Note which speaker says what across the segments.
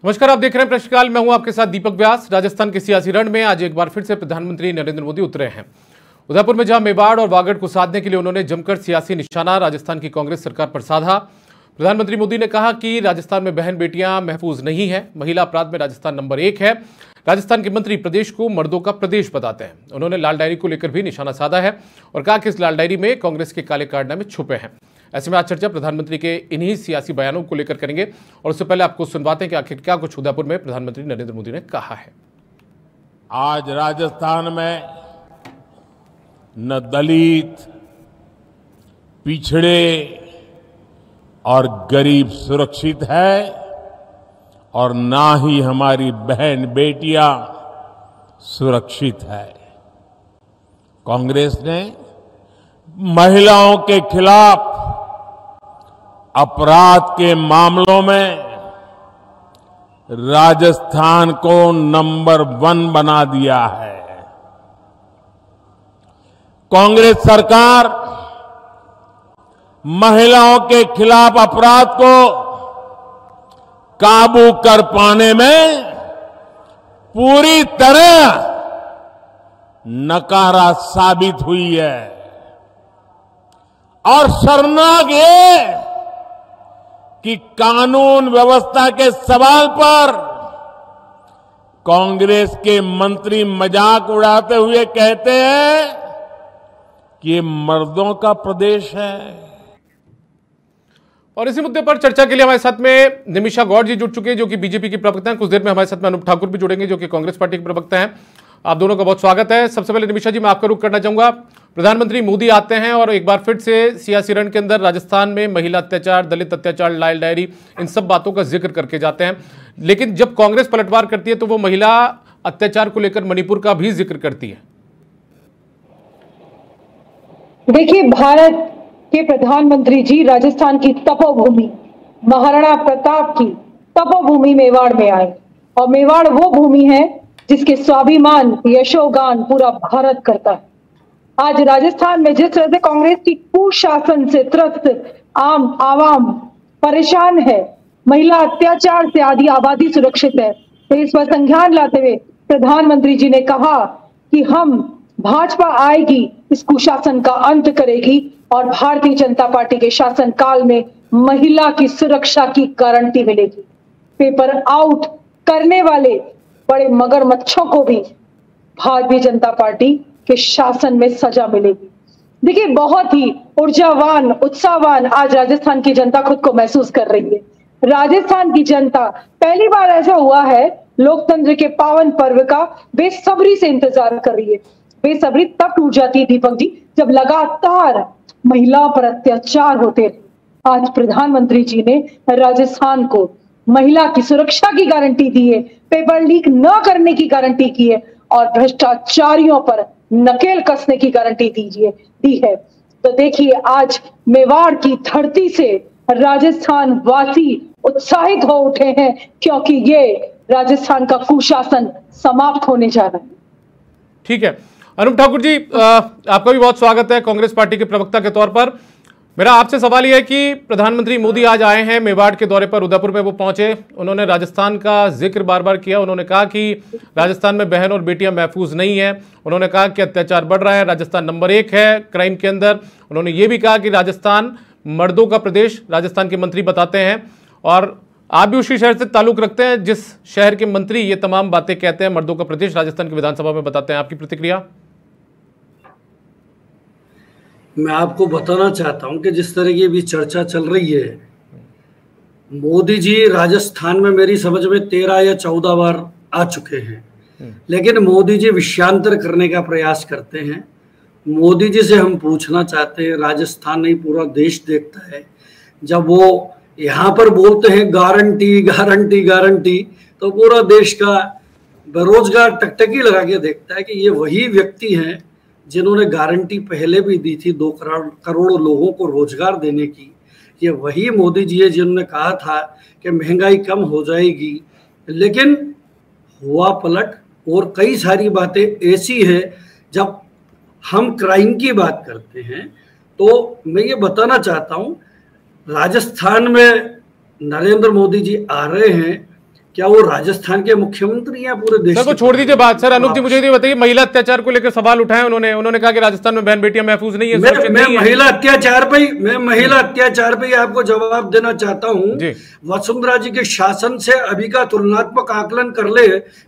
Speaker 1: नमस्कार, आप देख रहे हैं प्रश्नकाल। मैं हूं आपके साथ दीपक व्यास। राजस्थान के सियासी रण में आज एक बार फिर से प्रधानमंत्री नरेंद्र मोदी उतरे हैं। उदयपुर में जहां मेवाड़ और वागड़ को साधने के लिए उन्होंने जमकर सियासी निशाना राजस्थान की कांग्रेस सरकार पर साधा। प्रधानमंत्री मोदी ने कहा कि राजस्थान में बहन बेटियां महफूज नहीं है, महिला अपराध में राजस्थान नंबर 1 है। राजस्थान के मंत्री प्रदेश को मर्दों का प्रदेश बताते हैं। उन्होंने लाल डायरी को लेकर भी निशाना साधा है और कहा कि इस लाल डायरी में कांग्रेस के काले कारनामे छुपे हैं। ऐसे में आज चर्चा प्रधानमंत्री के इन्हीं सियासी बयानों को लेकर करेंगे और उससे पहले आपको सुनवाते हैं कि आखिर क्या कुछ उदयपुर में प्रधानमंत्री नरेंद्र मोदी ने कहा है।
Speaker 2: आज राजस्थान में न दलित, पिछड़े और गरीब सुरक्षित है और ना ही हमारी बहन बेटियां सुरक्षित है। कांग्रेस ने महिलाओं के खिलाफ अपराध के मामलों में राजस्थान को नंबर 1 बना दिया है। कांग्रेस सरकार महिलाओं के खिलाफ अपराध को काबू कर पाने में पूरी तरह नकारा साबित हुई है। और शर्मनाक ये कि कानून व्यवस्था के सवाल पर कांग्रेस के मंत्री मजाक उड़ाते हुए कहते हैं कि ये मर्दों का प्रदेश है।
Speaker 1: और इसी मुद्दे पर चर्चा के लिए हमारे साथ में निमिषा गौड़ जी जुड़ चुके हैं, जो कि बीजेपी की प्रवक्ता हैं। कुछ देर में हमारे साथ में अनूप ठाकुर भी जुड़ेंगे, जो कि कांग्रेस पार्टी के प्रवक्ता हैं। आप दोनों का बहुत स्वागत है। सबसे पहले निमिषा जी, मैं आपका रुख करना चाहूंगा। प्रधानमंत्री मोदी आते हैं और एक बार फिर से सियासी रण के अंदर राजस्थान में महिला अत्याचार, दलित अत्याचार, लाल डायरी, इन सब बातों का जिक्र करके जाते हैं। लेकिन जब कांग्रेस पलटवार करती है तो वो महिला अत्याचार को लेकर मणिपुर का भी जिक्र करती है।
Speaker 3: देखिए, भारत के प्रधानमंत्री जी राजस्थान की तपोभूमि, महाराणा प्रताप की तपोभूमि मेवाड़ में आए और मेवाड़ वो भूमि है जिसके स्वाभिमान, यशोगान पूरा भारत करता है। आज राजस्थान में जिस तरह से कांग्रेस की कुशासन से त्रस्त आम आवाम परेशान है, महिला अत्याचार से आधी आबादी सुरक्षित है, तो इस पर संज्ञान लाते हुए प्रधानमंत्री जी ने कहा कि हम भाजपा आएगी, इस कुशासन का अंत करेगी और भारतीय जनता पार्टी के शासनकाल में महिला की सुरक्षा की गारंटी मिलेगी। पेपर आउट करने वाले बड़े मगरमच्छों को भी भारतीय जनता पार्टी के शासन में सजा मिलेगी। देखिए, बहुत ही ऊर्जावान, उत्साहवान आज राजस्थान की जनता खुद को महसूस कर रही है। राजस्थान की जनता पहली बार ऐसा हुआ है, लोकतंत्र के पावन पर्व का बेसब्री से इंतजार कर रही है। बेसब्री तब टूट जाती है दीपक जी, जब लगातार महिलाओं पर अत्याचार होते रहे। आज प्रधानमंत्री जी ने राजस्थान को महिला की सुरक्षा की गारंटी दी है, पेपर लीक न करने की गारंटी की है और भ्रष्टाचारियों पर नकेल कसने की गारंटी दी है। तो देखिए, आज मेवाड़ की धरती से राजस्थान वासी उत्साहित हो उठे हैं, क्योंकि ये राजस्थान का कुशासन समाप्त होने जा रहा है।
Speaker 1: ठीक है, अनूप ठाकुर जी, आपका भी बहुत स्वागत है कांग्रेस पार्टी के प्रवक्ता के तौर पर। मेरा आपसे सवाल यह है कि प्रधानमंत्री मोदी आज आए हैं, मेवाड़ के दौरे पर उदयपुर में वो पहुंचे। उन्होंने राजस्थान का जिक्र बार बार किया। उन्होंने कहा कि राजस्थान में बहन और बेटियां महफूज नहीं है। उन्होंने कहा कि अत्याचार बढ़ रहा है, राजस्थान नंबर 1 है क्राइम के अंदर। उन्होंने ये भी कहा कि राजस्थान मर्दों का प्रदेश राजस्थान के मंत्री बताते हैं। और आप भी उसी शहर से ताल्लुक रखते हैं जिस शहर के मंत्री ये तमाम बातें कहते हैं, मर्दों का प्रदेश राजस्थान की विधानसभा में बताते हैं। आपकी प्रतिक्रिया?
Speaker 4: मैं आपको बताना चाहता हूं कि जिस तरह की भी चर्चा चल रही है, मोदी जी राजस्थान में मेरी समझ में 13 या 14 बार आ चुके हैं, लेकिन मोदी जी विषयांतर करने का प्रयास करते हैं। मोदी जी से हम पूछना चाहते हैं, राजस्थान नहीं पूरा देश देखता है, जब वो यहाँ पर बोलते हैं गारंटी गारंटी गारंटी, तो पूरा देश का बेरोजगार टकटकी लगा के देखता है कि ये वही व्यक्ति हैं जिन्होंने गारंटी पहले भी दी थी 2 करोड़ लोगों को रोजगार देने की। ये वही मोदी जी है जिन्होंने कहा था कि महंगाई कम हो जाएगी, लेकिन हुआ पलट। और कई सारी बातें ऐसी है, जब हम क्राइम की बात करते हैं तो मैं ये बताना चाहता हूँ, राजस्थान में नरेंद्र मोदी जी आ रहे हैं, क्या वो राजस्थान के मुख्यमंत्री हैं पूरे देश
Speaker 1: सर को छोड़ दीजिए बात। सर अनूप जी मुझे ये बताइए, महिला अत्याचार को लेकर सवाल उठाए उन्होंने कहा कि राजस्थान में बहन बेटियां महफूज नहीं है, सुरक्षित नहीं है।
Speaker 4: मैं महिला अत्याचार पे आपको जवाब देना चाहता हूं। वसुंधरा जी के शासन से अभी का तुलनात्मक आकलन कर ले।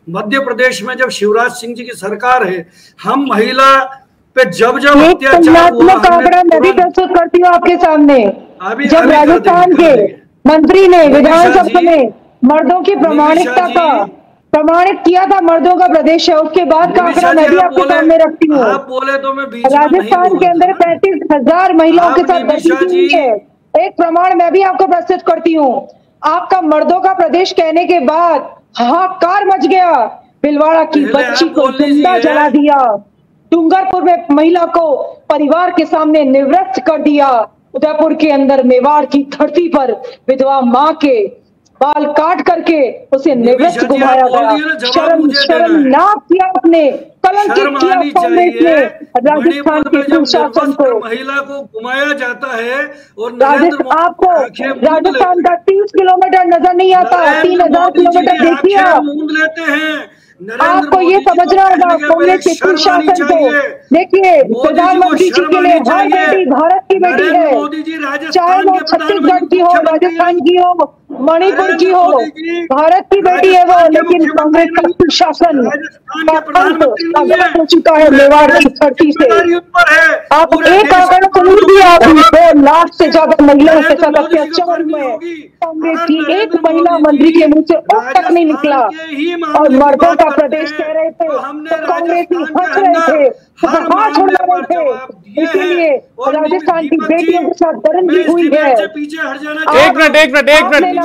Speaker 4: मध्य प्रदेश में जब शिवराज सिंह जी की सरकार है, हम महिला पे जब अत्याचार हुआ,
Speaker 3: आंकड़ा मैं भी प्रस्तुत करती हूँ आपके सामने। जब राजस्थान के मंत्री ने विधानसभा में मर्दों की प्रामाणिकता का प्रमाणित किया था, मर्दों का प्रदेश है, उसके बाद का आंकड़ा मैं भी आपके सामने रखती हूँ।
Speaker 4: आप बोले तो मैं बीच में
Speaker 3: राजस्थान के अंदर 35,000 महिलाओं के साथ बदतमीजी हुई है। एक प्रमाण मैं भी आपको प्रस्तुत करती हूँ। आपका मर्दों का प्रदेश कहने के बाद हाहाकार मच गया। भिलवाड़ा की बच्ची को जिंदा जला दिया, डूंगरपुर में महिला को परिवार के सामने निवृत्त कर दिया, उदयपुर के अंदर मेवाड़ की धरती पर विधवा मां के बाल काट करके उसे निवृत्त घुमाया गया। शर्मनाक किया आपने, कलंकित किया कांग्रेस ने राजस्थान के प्रशासन को।
Speaker 4: महिला को घुमाया जाता है और
Speaker 3: आपको राजस्थान का 30 किलोमीटर नजर नहीं आता, 3,000 किलोमीटर देखिए आप।
Speaker 4: लेते हैं।
Speaker 3: आपको ये समझना होगा कांग्रेस के कुशासन को। देखिए प्रधानमंत्री जी के लिए हर बेटी भारत की बेटी है, चाहे वो छत्तीसगढ़ की हो, राजस्थान की हो, मणिपुर की हो, भारत की बेटी है वो। लेकिन कांग्रेस का कुशासन हो चुका है मेवाड़ की धरती से। आप एक आंकड़ा सुन दिया, आप 2 लाख से ज्यादा महिलाओं के साथ अत्याचार हुए। कांग्रेस की एक महिला मंत्री के मुंह से उफ तक नहीं निकला और मर्दों का प्रदेश कह रहे थे तो कांग्रेसी हंस रहे थे, हाथ उड़ा रहे थे। इसीलिए राजस्थान की बेटियों के साथ दरिंदगी हुई है।
Speaker 1: एक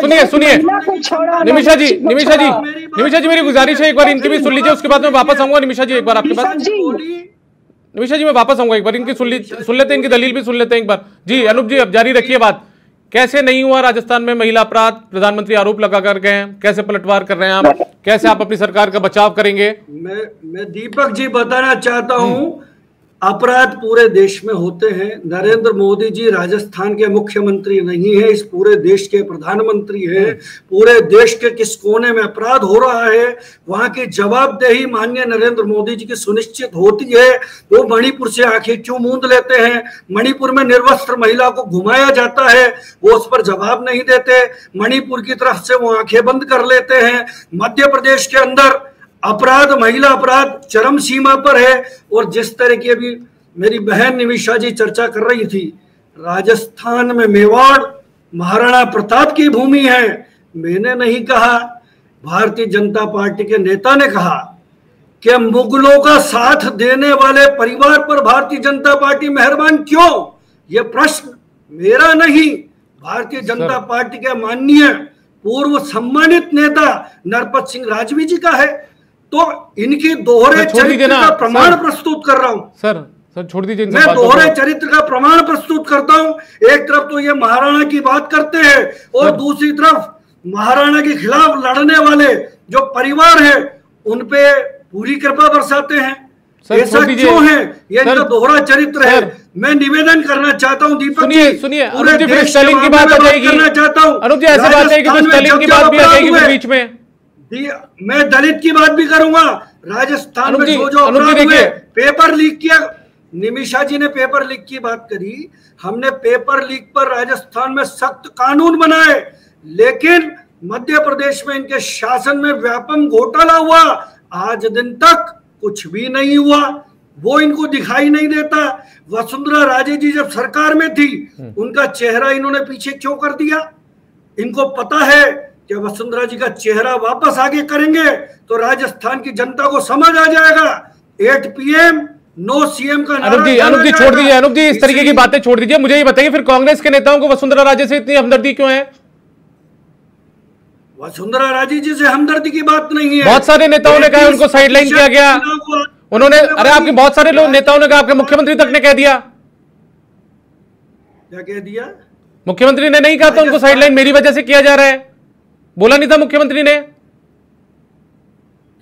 Speaker 1: मिनट सुनिए निमिषा जी मेरी गुजारिश है, एक बार इनकी भी सुन लीजिए, उसके बाद मैं वापस आऊंगा। निमिषा जी एक बार आपके पास, निमिषा जी मैं वापस आऊंगा, एक बार इनकी सुन लेते हैं, इनकी दलील भी सुन लेते हैं एक बार। जी अनूप जी अब जारी रखिए बात। कैसे नहीं हुआ राजस्थान में महिला अपराध? प्रधानमंत्री आरोप लगा कर गए हैं, कैसे पलटवार कर रहे हैं आप? कैसे आप अपनी सरकार का बचाव करेंगे?
Speaker 4: मैं दीपक जी बताना चाहता हूं, अपराध पूरे देश में होते हैं। नरेंद्र मोदी जी राजस्थान के मुख्यमंत्री नहीं है, इस पूरे देश के प्रधानमंत्री है। पूरे देश के किस कोने में अपराध हो रहा है, वहां की जवाबदेही माननीय नरेंद्र मोदी जी की सुनिश्चित होती है। वो मणिपुर से आंखें क्यों मूंद लेते हैं? मणिपुर में निर्वस्त्र महिला को घुमाया जाता है, वो उस पर जवाब नहीं देते। मणिपुर की तरफ से वो आंखें बंद कर लेते हैं। मध्य प्रदेश के अंदर अपराध, महिला अपराध चरम सीमा पर है। और जिस तरह की अभी मेरी बहन निमिषा जी चर्चा कर रही थी, राजस्थान में मेवाड़ महाराणा प्रताप की भूमि है। मैंने नहीं कहा, भारतीय जनता पार्टी के नेता ने कहा कि मुगलों का साथ देने वाले परिवार पर भारतीय जनता पार्टी मेहरबान क्यों? यह प्रश्न मेरा नहीं, भारतीय जनता पार्टी के माननीय पूर्व सम्मानित नेता नरपत सिंह राजवी जी का है। तो इनकी दोहरे चरित्र का प्रमाण प्रस्तुत कर रहा हूं।
Speaker 1: सर छोड़ दीजिए,
Speaker 4: मैं दोहरे चरित्र का प्रमाण प्रस्तुत करता हूं। एक तरफ तो ये महाराणा की बात करते हैं और दूसरी तरफ महाराणा के खिलाफ लड़ने वाले जो परिवार है उन पे पूरी कृपा बरसाते हैं। ऐसा क्यों है? ये इनका दोहरा चरित्र है। मैं निवेदन करना चाहता हूं दीपक जी,
Speaker 1: सुनिए
Speaker 4: पूरे देश स्टालिन की बात आ जाएगी, करना चाहता हूं।
Speaker 1: अनूप जी ऐसे बात है कि स्टालिन की बात भी आ जाएगी बीच में।
Speaker 4: मैं दलित की बात भी करूंगा। राजस्थान में जो अपराध हुए, पेपर लीक किया, निमिषा जी ने पेपर लीक की बात करी। हमने पेपर लीक पर राजस्थान में सख्त कानून बनाए, लेकिन मध्य प्रदेश में इनके शासन में व्यापक घोटाला हुआ। आज दिन तक कुछ भी नहीं हुआ, वो इनको दिखाई नहीं देता। वसुंधरा राजे जी जब सरकार में थी, उनका चेहरा इन्होंने पीछे क्यों कर दिया? इनको पता है कि वसुंधरा जी का चेहरा वापस आगे करेंगे तो राजस्थान की जनता को समझ आ जाएगा। 8 PM नो सीएम का
Speaker 1: अनूप जी छोड़ दीजिए, अनूप जी इस तरीके की बातें छोड़ दीजिए। मुझे ये बताइए फिर कांग्रेस के नेताओं को वसुंधरा राजे से इतनी हमदर्दी क्यों है?
Speaker 4: वसुंधरा राजे जी से हमदर्दी की बात नहीं है।
Speaker 1: बहुत सारे नेताओं ने कहा उनको साइडलाइन किया गया। उन्होंने, अरे आपके बहुत सारे लोग नेताओं ने कहा, आपके मुख्यमंत्री तक ने कह दिया।
Speaker 4: क्या कह दिया?
Speaker 1: मुख्यमंत्री ने नहीं कहा तो उनको साइडलाइन मेरी वजह से किया जा रहा है, बोला नहीं था मुख्यमंत्री ने?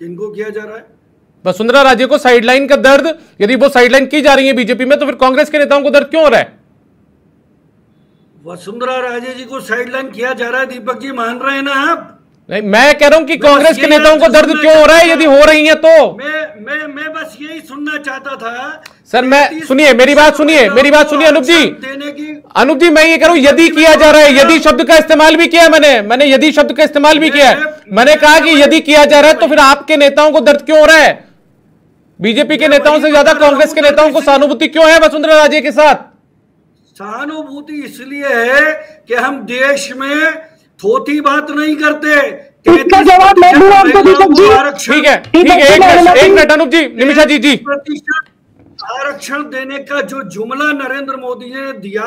Speaker 4: किनको किया जा रहा है?
Speaker 1: वसुंधरा राजे को साइडलाइन का दर्द, यदि वो साइडलाइन की जा रही है बीजेपी में, तो फिर कांग्रेस के नेताओं को दर्द क्यों हो रहा है?
Speaker 4: वसुंधरा राजे जी को साइडलाइन किया जा रहा है, दीपक जी मान रहे हैं ना आप?
Speaker 1: नहीं, मैं कह रहा हूं कि कांग्रेस के नेताओं को दर्द क्यों हो रहा है, यदि हो रही है तो।
Speaker 4: मैं बस यही सुनना चाहता था
Speaker 1: सर, मैं सुनिए मेरी बात सुनिए अनूप जी। अनूप जी, मैं ये कह रहा हूं यदि किया जा रहा है, यदि शब्द का इस्तेमाल भी किया मैंने यदि शब्द का इस्तेमाल भी किया है। मैंने कहा कि यदि किया जा रहा है तो फिर आपके नेताओं को दर्द क्यों हो रहा है? बीजेपी के नेताओं से ज्यादा कांग्रेस के नेताओं को सहानुभूति क्यों है वसुंधरा राजे के साथ?
Speaker 4: सहानुभूति इसलिए है कि हम देश में थोथी बात नहीं करते।
Speaker 3: इसका जवाब मैं दूंगा आपको दीपक जी।
Speaker 1: ठीक है, एक मिनट अनूप जी, निमिषा जी।
Speaker 4: आरक्षण देने का जो जुमला नरेंद्र मोदी ने दिया,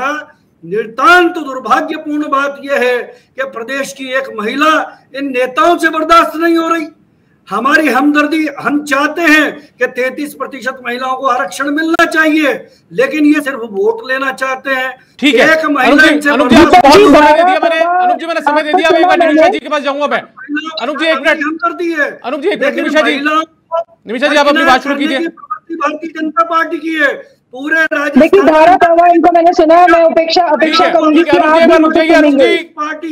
Speaker 4: नितांत दुर्भाग्यपूर्ण बात यह है कि प्रदेश की एक महिला इन नेताओं से बर्दाश्त नहीं हो रही। हमारी हमदर्दी, हम चाहते हैं कि 33% महिलाओं को आरक्षण मिलना चाहिए, लेकिन ये सिर्फ वोट लेना चाहते हैं।
Speaker 1: ठीक है,
Speaker 4: एक महिला
Speaker 1: अनूप जी मैंने समय दे दिया। निमिषा जी के पास जाऊंगा मैं। अनूप जी एक मिनट, निमिषा जी आप अपनी बात शुरू कीजिए।
Speaker 4: भारतीय जनता पार्टी की है पूरे राज्य।
Speaker 3: देखिए, धारा प्रवाह इनको मैंने सुना है। मैं अपेक्षा करूंगी कि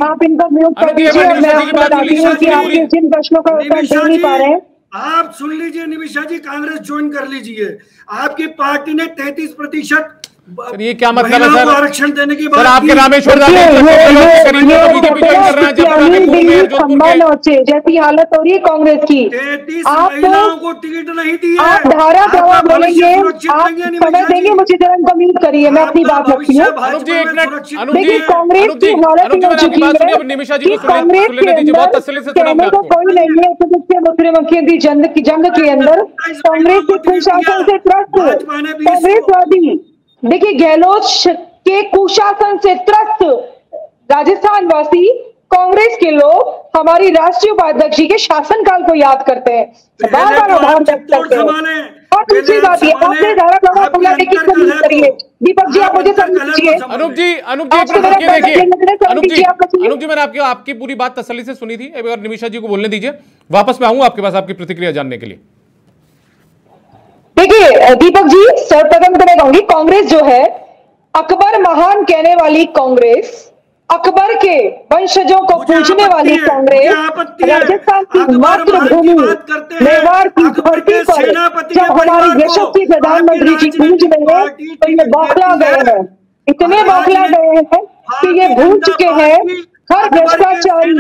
Speaker 3: आप इनको म्यूट कर दीजिए और मैं आपको बताती हूँ कि आप जिन प्रश्नों का उत्तर दे नहीं पा रहे हैं।
Speaker 4: आप सुन लीजिए निमिषा जी, कांग्रेस ज्वाइन कर लीजिए। आपकी पार्टी ने 33%
Speaker 1: ये क्या मतलब है सर?
Speaker 4: आरक्षण देने की बात।
Speaker 1: सर आपके रामेश्वर
Speaker 3: जैसी हालत हो रही है कांग्रेस की।
Speaker 4: 33 महिलाओं को टिकट नहीं दिया।
Speaker 3: आप धारा प्रवाह बोलेंगे, आप समय देंगे मुझे, जरा इनको म्यूट करिए, मैं अपनी बात रखती हूँ। देखिए, कांग्रेस की हालत हो चुकी है कि कांग्रेस के अंदर कहने को कोई नहीं है। मुख्यमंत्री जंग के अंदर कांग्रेस के कुशासन से त्रस्त कांग्रेसवादी, देखिए गहलोत के कुशासन से त्रस्त राजस्थान वासी कांग्रेस के लोग हमारी राष्ट्रीय उपाध्यक्ष जी के शासनकाल को याद करते हैं, बार बार आभार व्यक्त करते हैं। और दूसरी बात ये, आपने धारा प्रवाह बुलाने की कोशिश करिए। दीपक जी आप मुझे समझिए।
Speaker 1: अनूप जी मैंने आपकी पूरी बात तसल्ली से सुनी थी। एक बार निमिषा जी को बोलने दीजिए, वापस मैं आऊंगा आपके पास आपकी प्रतिक्रिया जानने के लिए।
Speaker 3: देखिए दीपक जी, सर्वप्रथम तो मैं कहूंगी कांग्रेस जो है अकबर महान कहने वाली कांग्रेस, अकबर के वंशजों को पूजने वाली कांग्रेस, राजस्थान की मातृभूमि मेवाड़ की धरती पर जब हमारे यशस्वी प्रधानमंत्री जी गूंज रहे हैं तो ये बौखला गए हैं, इतने बौखला गए हैं कि ये भूल चुके हैं हर भ्रष्टाचारी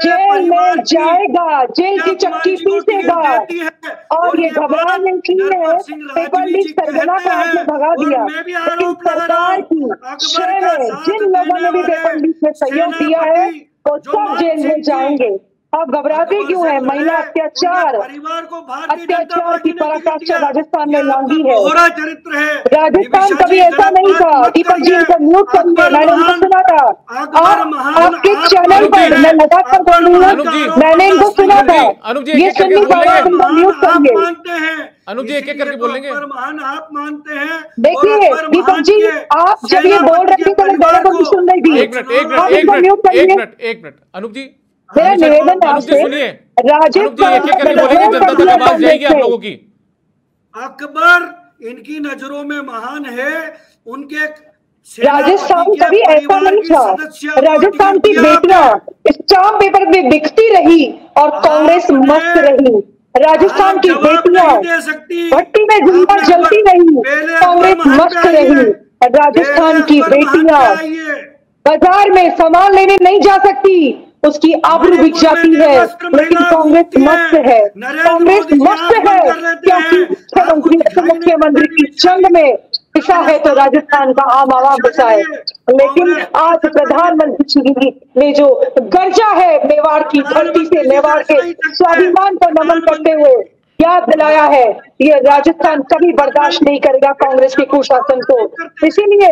Speaker 3: जेल में जाएगा, जेल की चक्की पीसेगा। और ये घबरा नहीं है, पेपर लीक सरगना का आपने भगा दिया, लेकिन सरकार की शय में जिन लोगों ने भी पेपर लीक में सहयोग दिया है वो सब जेल में जाएंगे। आप घबराते क्यों है? महिला अत्याचार की पराकाष्ठा राजस्थान में लांगी है। राजस्थान कभी ऐसा नहीं था। दीपक जी इनको म्यूट करिए, मैंने उनको सुना था आपके चैनल पर, मैं लगातार बोल रही हूँ, मैंने इनको सुना था। ये सुननी पड़ा, इनको म्यूट करिए।
Speaker 1: अनुज जी एक करके बोलेंगे।
Speaker 4: आप मानते हैं?
Speaker 3: देखिए दीपक जी, आप जब ये बोल रहे थे तो मैं दोनों को भी सुन रही थी।
Speaker 1: एक मिनट अनुज जी,
Speaker 3: मेरा निवेदन आपसे, राजस्थान
Speaker 1: जनता तक आवाज जाएगी आप लोगों की।
Speaker 4: अकबर इनकी नजरों में महान है, उनके
Speaker 3: राजस्थान कभी ऐसा नहीं था। राजस्थान की बेटियां स्टाम्प पेपर में बिकती रही और कांग्रेस मस्त रही। राजस्थान की बेटियां भट्टी में जिंदा जलती रही, कांग्रेस मस्त रही। राजस्थान की बेटियां बाजार में सामान लेने नहीं जा सकती, उसकी आबरू बिक जाती है, लेकिन कांग्रेस मस्त है। कांग्रेस मस्त है क्योंकि मुख्यमंत्री की जंग में पिसा है तो राजस्थान का आम आवाम पिसा है। लेकिन आज प्रधानमंत्री जी ने जो गर्जा है मेवाड़ की धरती से, मेवाड़ के स्वाभिमान को नमन करते हुए याद दिलाया है, ये राजस्थान कभी बर्दाश्त नहीं करेगा कांग्रेस के कुशासन को। इसीलिए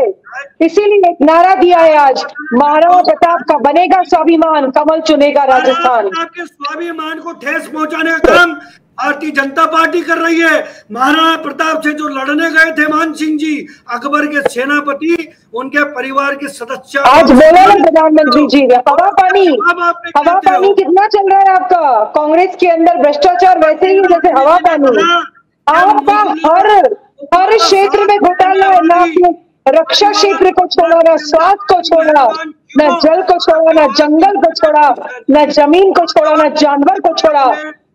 Speaker 3: एक नारा दिया है आज, महाराणा प्रताप का बनेगा स्वाभिमान, कमल चुनेगा राजस्थान।
Speaker 4: आपके स्वाभिमान को ठेस पहुंचाने का काम भारतीय जनता पार्टी कर रही है। महाराणा प्रताप से जो लड़ने गए थे मान सिंह जी, अकबर के सेनापति, उनके परिवार के सदस्य,
Speaker 3: आज बोला ना प्रधानमंत्री जी, हवा पानी कितना चल रहा है आपका कांग्रेस के अंदर? भ्रष्टाचार वैसे ही जैसे हवा पानी। आपका हर क्षेत्र में घोटाला है, ना रक्षा क्षेत्र को छोड़ा, ना स्वास्थ्य को छोड़ा, न जल को छोड़ा, न जंगल को छोड़ा, न जमीन को छोड़ा, न जानवर को छोड़ा।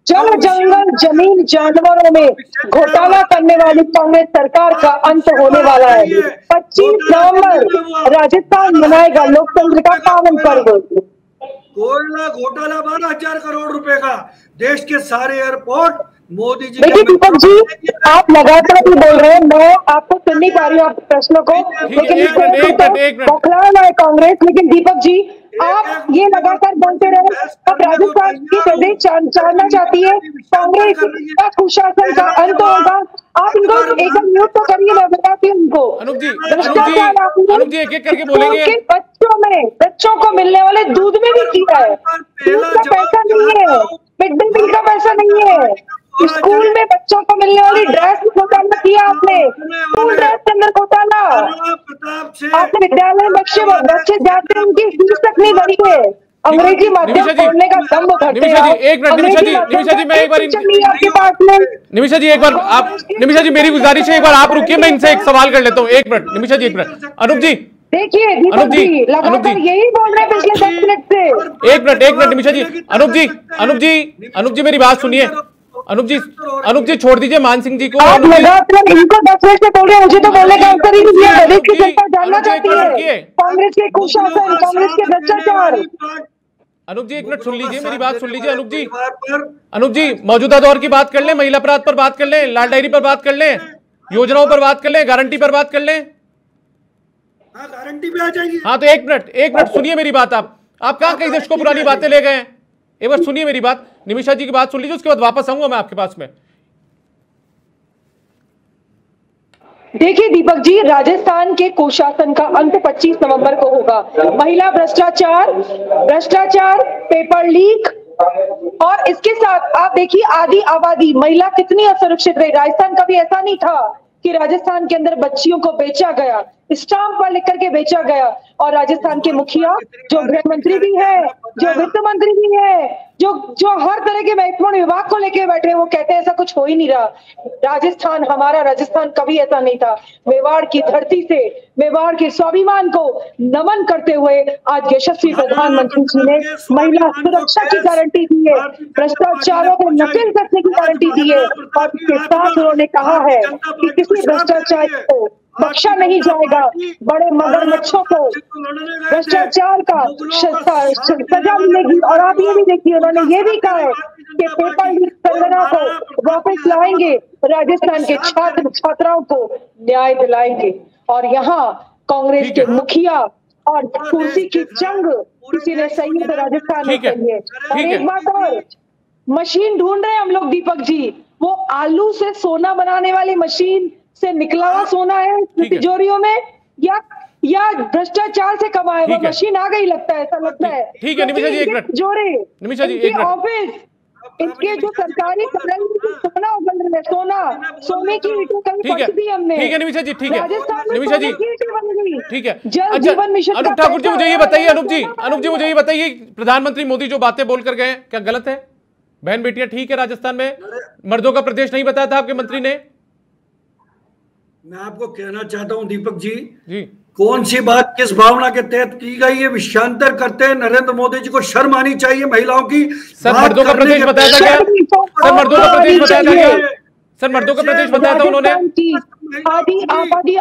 Speaker 3: जल जंगल जमीन जानवरों में घोटाला करने वाली कांग्रेस सरकार का अंत होने वाला है। 25 नवंबर राजस्थान मनाएगा लोकतंत्र का पावन पर्व।
Speaker 4: कोयला घोटाला 12,000 करोड़ रुपए का, देश के सारे एयरपोर्ट मोदी जी।
Speaker 3: देखिए दीपक जी, आप लगातार ही बोल रहे हैं, मैं आपको सुन नहीं पा रही हूँ आपके प्रश्नों को, लेकिन बौखलाना है कांग्रेस। लेकिन दीपक जी, आप ये लगातार बोलते रहे, अब राजस्थान की प्रदेश जानना चाहती है कांग्रेस का कुशासन का अंत होगा। आप इनको एकदम म्यूट तो करिए, मैं बताती हूँ उनको।
Speaker 1: अनुप जी एक एक करके बोलेंगे।
Speaker 3: बच्चों को मिलने वाले दूध में भी किया है, दूध का पैसा नहीं है, मिड डे मील का पैसा नहीं है, स्कूल में बच्चों को मिलने वाली ड्रेस घोटाला किया आपने, स्कूल ड्रेस के अंदर घोटाला। आपने विद्यालय में बच्चे जाते हैं, उनकी फीस तक नहीं भरी है, अंग्रेजी माध्यम पढ़ने का दम करते हैं।
Speaker 1: एक मिनट निमिषा जी मैं एक बार
Speaker 3: आपके पास में
Speaker 1: निमिषा जी एक बार आप निमिषा जी मेरी गुजारिश है, एक बार आप रुकिए, मैं इनसे एक सवाल कर लेता हूँ। एक मिनट निमिषा जी, एक मिनट। अनुप जी
Speaker 3: देखिए, दीपक जी लगातार यही बोल रहे हैं पिछले 10 मिनट से।
Speaker 1: एक मिनट निमिषा जी, अनुप जी मेरी बात सुनिए। अनुप जी छोड़ दीजिए मान सिंह जी को।
Speaker 3: आप लगातार इनको 10 मिनट से बोल रहे हैं, मुझे तो बोलने का अवसर ही नहीं दिया। प्रदेश की जनता जानना चाहती है कांग्रेस के कुशासन, कांग्रेस के भ्रष्टाचार।
Speaker 1: अनुप जी एक मिनट सुन लीजिए, मेरी बात सुन लीजिए। अनुप जी मौजूदा दौर की बात कर लें, महिला अपराध पर बात कर लें, लाल डायरी पर बात कर लें, योजनाओं पर बात कर लें, गारंटी पर बात कर लें।
Speaker 4: गारंटी पे आ जाएगी।
Speaker 1: हाँ तो एक मिनट सुनिए मेरी बात। आप कहां कई दशकों पुरानी बातें ले गए हैं, एक बार सुनिए मेरी बात। निमिषा जी की बात सुन लीजिए, उसके बाद वापस आऊंगा मैं आपके पास में।
Speaker 3: देखिए दीपक जी, राजस्थान के कुशासन का अंत 25 नवंबर को होगा। महिला भ्रष्टाचार, पेपर लीक, और इसके साथ आप देखिए आधी आबादी महिला कितनी असुरक्षित रही। राजस्थान कभी ऐसा नहीं था कि राजस्थान के अंदर बच्चियों को बेचा गया, स्टाम्प पर लिख करके बेचा गया। और राजस्थान के मुखिया जो गृह मंत्री भी है, जो वित्त मंत्री भी है, जो हर तरह के महत्वपूर्ण विभाग को लेके बैठे हैं, वो कहते हैं ऐसा कुछ हो ही नहीं रहा। राजस्थान, हमारा राजस्थान कभी ऐसा नहीं था। मेवाड़ की धरती से मेवाड़ के स्वाभिमान को नमन करते हुए आज यशस्वी प्रधानमंत्री जी ने महिला सुरक्षा की गारंटी दी है, भ्रष्टाचारों को नकेल कसने की गारंटी दी है, और इसके साथ उन्होंने कहा है कि किसी भ्रष्टाचार को बख्शा नहीं जाएगा। बड़े मगरमच्छों को भ्रष्टाचार का सजा मिलेगी। और आप ये भी देखिए, उन्होंने ये भी कहा है कि पेपर लीक संगठन को वापस लाएंगे, राजस्थान के छात्र छात्राओं को न्याय दिलाएंगे। और यहाँ कांग्रेस के मुखिया और कुर्सी की जंग किसी ने सही है तो राजस्थान में सही है। और एक बात और, मशीन ढूंढ रहे हैं हम लोग दीपक जी, वो आलू से सोना बनाने वाली मशीन से निकला हुआ सोना है तिजोरियों में, या भ्रष्टाचार से कमाए वो मशीन आ गई, लगता है ऐसा लगता है।
Speaker 1: ठीक है निमिषा जी एक मिनट, निमिषा जी एक मिनट।
Speaker 3: ऑफिस इनके जो सरकारी सोना उगल रहे, सोने की ईंटें कहीं पहुंच दी हमने।
Speaker 1: ठीक है निमिषा जी, ठीक है निमिषा जी, ठीक है।
Speaker 3: जल जीवन मिशन।
Speaker 1: अनुप ठाकुर जी मुझे ये बताइए, अनुप जी मुझे ये बताइए, प्रधानमंत्री मोदी जो बातें बोल कर गए क्या गलत है? बहन बेटियां ठीक है राजस्थान में, मर्दों का प्रदेश नहीं बताया था आपके मंत्री ने?
Speaker 4: मैं आपको कहना चाहता हूं दीपक जी, कौन सी बात किस भावना के तहत की गई है, विषयांतर करते हैं। नरेंद्र मोदी जी को शर्म आनी चाहिए महिलाओं की।
Speaker 1: सर मर्दों का प्रदेश बताया था क्या? सर मर्दों का प्रदेश बताया था क्या? सर मर्दों का प्रदेश बताया था उन्होंने?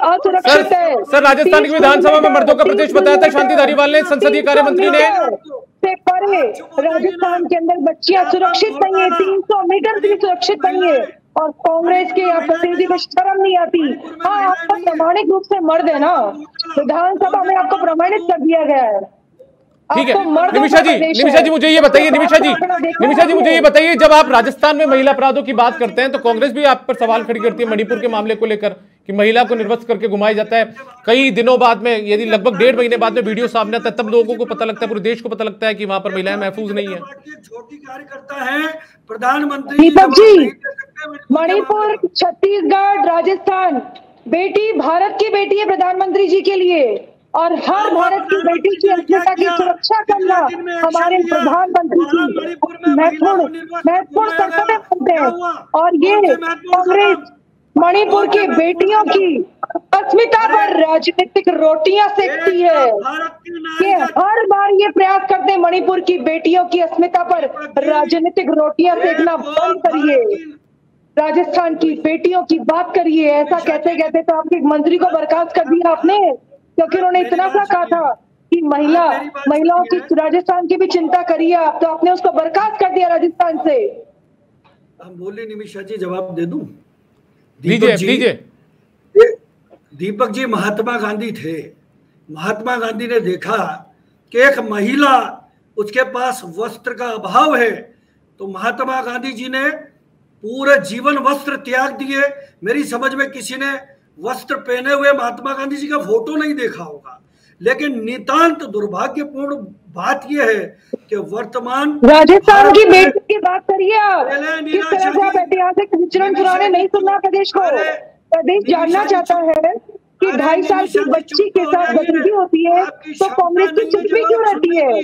Speaker 3: असुरक्षित है।
Speaker 1: सर राजस्थान की विधानसभा में मर्दों का प्रदेश बताया था शांति धारीवाल ने, संसदीय कार्य मंत्री ने।
Speaker 3: राजस्थान के अंदर बच्चियां सुरक्षित नहीं है, 300 मीटर भी सुरक्षित नहीं है। और कांग्रेस के आप प्रतिनिधि को शर्म नहीं आती। हाँ, आपको प्रमाणिक रूप से मर्द है ना, विधानसभा में आपको प्रमाणित कर दिया गया है।
Speaker 1: ठीक है निमिषा जी मुझे ये बताइए, निमिषा जी मुझे ये बताइए, जब आप राजस्थान में महिला अपराधों की बात करते हैं तो कांग्रेस भी आप पर सवाल खड़ी करती है मणिपुर के मामले को लेकर कि महिला को निर्वस्त्र करके घुमाया जाता है। कई दिनों बाद में, यदि लगभग 1.5 महीने बाद में वीडियो सामने आता है, तब लोगों को पता लगता है, पूरे देश को पता लगता है कि वहां पर महिलाएं महफूज नहीं है।
Speaker 4: छोटी कार्यकर्ता है प्रधानमंत्री
Speaker 3: दीपक जी, मणिपुर, छत्तीसगढ़, राजस्थान, बेटी भारत की बेटी है प्रधानमंत्री जी के लिए, और हर भारत की बेटी की अस्मिता की सुरक्षा करना हमारे प्रधानमंत्री की महत्वपूर्ण कर्तव्य बनते हैं। और ये कांग्रेस मणिपुर की बेटियों की अस्मिता पर राजनीतिक रोटियां सेकती है। कि हर बार ये प्रयास करते हैं मणिपुर की बेटियों की अस्मिता पर राजनीतिक रोटियां सेकना बंद करिए, राजस्थान की बेटियों की बात करिए। ऐसा कहते कहते तो आपके मंत्री को बर्खास्त कर दिया आपने, क्योंकि उन्होंने इतना सा कहा था कि महिलाओं की राजस्थान की भी चिंता करिए आप, तो आपने उसको बर्खास्त कर दिया राजस्थान से।
Speaker 4: हम बोले निमिषा जी, जवाब दे दूं?
Speaker 1: दीजिए।
Speaker 4: दीपक जी महात्मा गांधी थे। महात्मा गांधी ने देखा कि एक महिला, उसके पास वस्त्र का अभाव है, तो महात्मा गांधी जी ने पूरे जीवन वस्त्र त्याग दिए। मेरी समझ में किसी ने वस्त्र पहने हुए महात्मा गांधी जी का फोटो नहीं देखा होगा, लेकिन नितांत दुर्भाग्यपूर्ण बात यह है कि वर्तमान
Speaker 3: राजस्थान की बेटी की बात करिए आप, किस तरह से आप ऐतिहासिक विचरण पुराने नहीं सुनना प्रदेश को। प्रदेश जानना चाहता है कि 2.5 साल की बच्ची के साथ बदतमीजी होती है तो कांग्रेस की चुप भी क्यों रहती है?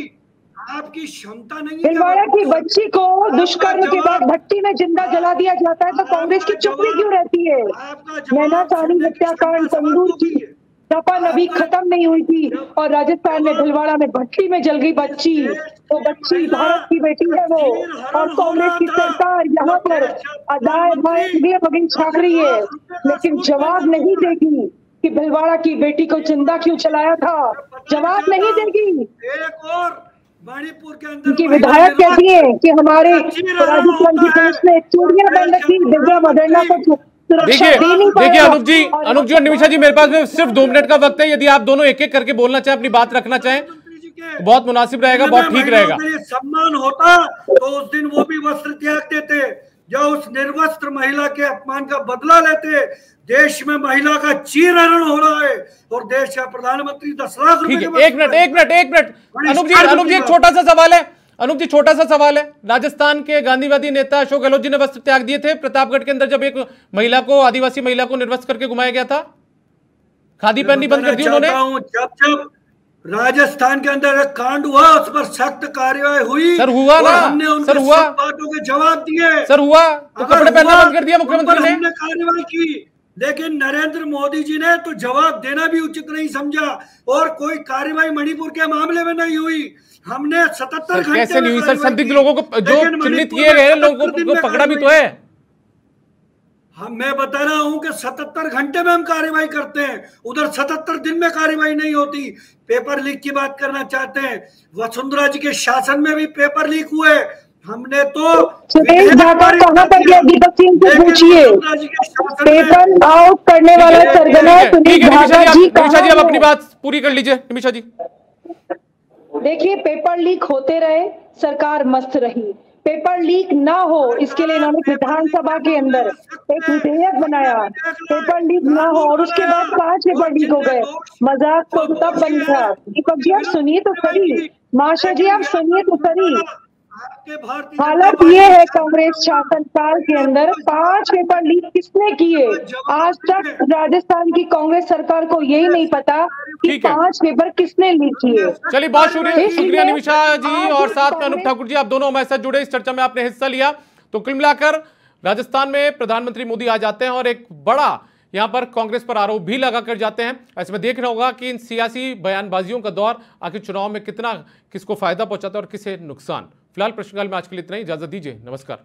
Speaker 4: आपकी क्षमता नहीं है।
Speaker 3: भिलवाड़ा की बच्ची को दुष्कर्म के बाद भट्टी में जिंदा जला दिया जाता है तो कांग्रेस की चुप भी क्यों रहती है? नैना साड़ी हत्याकांड, तंदूर की दफन अभी खत्म नहीं हुई थी और राजस्थान में भिलवाड़ा में भट्टी में जल गई बच्ची। तो बच्ची भारत की बेटी है वो, और कांग्रेस की सरकार यहाँ पर अदाए बाएं छाप रही है, लेकिन जवाब नहीं देगी कि भिलवाड़ा की बेटी को जिंदा क्यों चलाया था। जवाब नहीं देगी।
Speaker 4: एक और मणिपुर के अंदर
Speaker 3: उनकी विधायक कहती है कि हमारे राजस्थान की पुलिस ने चूड़ियां बंद रखी, दिव्या मदरना को
Speaker 1: देखिए अनूप जी और निमिषा जी, मेरे पास में सिर्फ 2 मिनट का वक्त है। यदि आप दोनों एक एक करके बोलना चाहें, अपनी बात रखना चाहें, तो बहुत मुनासिब रहेगा, बहुत ठीक रहेगा।
Speaker 4: सम्मान होता तो उस दिन वो भी वस्त्र त्याग देते, जो उस निर्वस्त्र महिला के अपमान का बदला लेते। देश में महिला का चीरहरण हो रहा है और देश का प्रधानमंत्री 10 लाख रुपए।
Speaker 1: एक मिनट अनूप जी एक छोटा सा सवाल है। अनूप जी छोटा सा सवाल है, राजस्थान के गांधीवादी नेता अशोक गहलोत जी ने वस्त्र त्याग दिए थे प्रतापगढ़ के अंदर, जब एक महिला को, आदिवासी महिला को निर्वस्त्र करके घुमाया गया था, खादी पहननी बंद कर दी उन्होंने।
Speaker 4: जब राजस्थान के अंदर एक कांड हुआ, उस पर सख्त कार्रवाई हुई।
Speaker 1: सर हुआ ना,
Speaker 4: हमने उनके सब बातों के जवाब दिए।
Speaker 1: सर हुआ तो कपड़े पहनना बंद कर दिया मुख्यमंत्री ने।
Speaker 4: हमने कार्रवाई की, लेकिन नरेंद्र मोदी जी ने तो जवाब देना भी उचित नहीं समझा और कोई कार्रवाई मणिपुर के मामले में नहीं हुई। हमने 77 घंटे
Speaker 1: कैसे नहीं हुई सर? संदिग्ध लोगों को जो चिन्हित किए गए लोगों को पकड़ा भी तो है।
Speaker 4: मैं बता रहा हूं कि 77 घंटे में हम कार्रवाई करते हैं, उधर 77 दिन में कार्रवाई नहीं होती। पेपर लीक की बात करना चाहते हैं, वसुंधरा जी के शासन में भी पेपर लीक हुए। हमने तो
Speaker 3: सुदेश जाकर कहां पर गया? दीपक सिंह से पूछिए। पेपर आउट करने वाला सरगना सुनील झागा जी
Speaker 1: निमिषा जी, अब अपनी बात पूरी कर लीजिए। निमिषा जी
Speaker 3: देखिए, पेपर लीक होते रहे, सरकार मस्त रही। पेपर लीक ना हो इसके लिए इन्होंने विधानसभा के अंदर एक विधेयक बनाया, पेपर लीक ना हो, और उसके बाद 5 पेपर लीक हो गए। मजाक तो तब बन गया। दीपक जी आप सुनिए तो सही, माशा जी आप सुनिए तो सही। हालत ये है कांग्रेस शासनकाल के अंदर, 5 पेपर लीक किसने किए? आज तक राजस्थान की कांग्रेस सरकार को यही नहीं पता कि 5 पेपर किसने लीक किए।
Speaker 1: चलिए बहुत शुक्रिया निमिषा जी और साथ में अनूप ठाकुर जी, आप दोनों हमारे साथ जुड़े, इस चर्चा में आपने हिस्सा लिया। तो कुल मिलाकर राजस्थान में प्रधानमंत्री मोदी आ जाते हैं और एक बड़ा यहां पर कांग्रेस पर आरोप भी लगाकर जाते हैं। ऐसे में देखना होगा कि इन सियासी बयानबाजियों का दौर आखिर चुनाव में कितना किसको फायदा पहुंचाता है और किसे नुकसान। फिलहाल प्रश्नकाल में आज के लिए इतना ही, इजाजत दीजिए, नमस्कार।